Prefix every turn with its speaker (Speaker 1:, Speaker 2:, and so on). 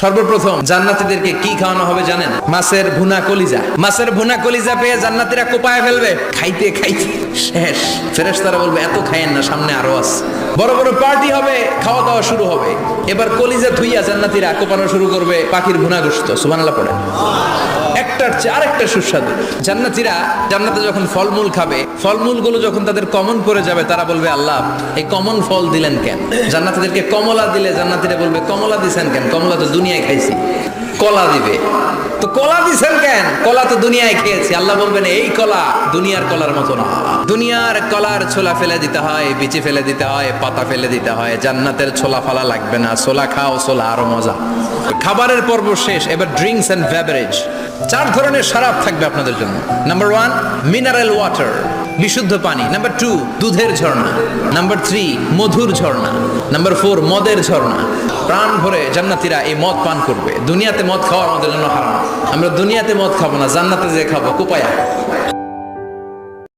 Speaker 1: সর্বপ্রথম জান্নাতীদেরকে কি খাওয়ানো হবে জানেন? মাছের ভুনা কলিজা। মাছের ভুনা কলিজা পেয়ে জান্নাতীরা কোপায় ফেলবে, খাইতে খাইতে শেষ। ফেরেশতারা বলবে এত খাইয়েন না, সামনে আরো আছে। বড় বড় পার্টি হবে, খাওয়া দাওয়া শুরু হবে। এবার কলিজা থুইয়া জান্নাতীরা কোপানো শুরু করবে পাখির ভুনা গোশত। সুবহানাল্লাহ পড়ে। একটার চেয়ে আরেকটা সুস্বাদু। জান্নাতীরা জান্নাতে যখন ফলমূল খাবে, ফলমূলগুলো যখন তাদের কমন পড়ে যাবে, তারা বলবে আল্লাহ এই কমন ফল দিলেন কেন? জান্নাতীদেরকে কমলা দিলে জান্নাতীরা বলবে কমলা দিছেন কেন? কমলা তো দুনিয়ায় খাইছি। কলা দিবে, তো কলা দিছেন কেন? কলা তো দুনিয়ায় খেয়েছি। আল্লাহ বলবেন এই কলা দুনিয়ার কলার মতো না। দুনিয়ার কলার ছোলা ফেলে দিতে হয়, বিচি ফেলে দিতে হয়, পাতা ফেলে দিতে হয়। জান্নাতের ছোলা ফালা লাগবে না। ছোলা খাও, ছোলা আরো মজা। খাবারের পর্ব শেষ, এবার ড্রিঙ্কস এন্ড বেভারেজ। 4 ধরনের শরাব থাকবে আপনাদের জন্য। নাম্বার 1 মিনারেল ওয়াটার, বিশুদ্ধ পানি। নাম্বার 2 দুধের ঝর্ণা। নাম্বার 3 মধুর ঝর্ণা। নাম্বার 4 মদের ঝর্ণা। প্রাণ ভরে জান্নাতীরা এই মদ পান করবে। দুনিয়াতে মদ খাওয়া আমাদের জন্য হারাম। আমরা দুনিয়াতে মদ খাবো না, জান্নাতে যে খাবো কোপায়া।